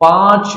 5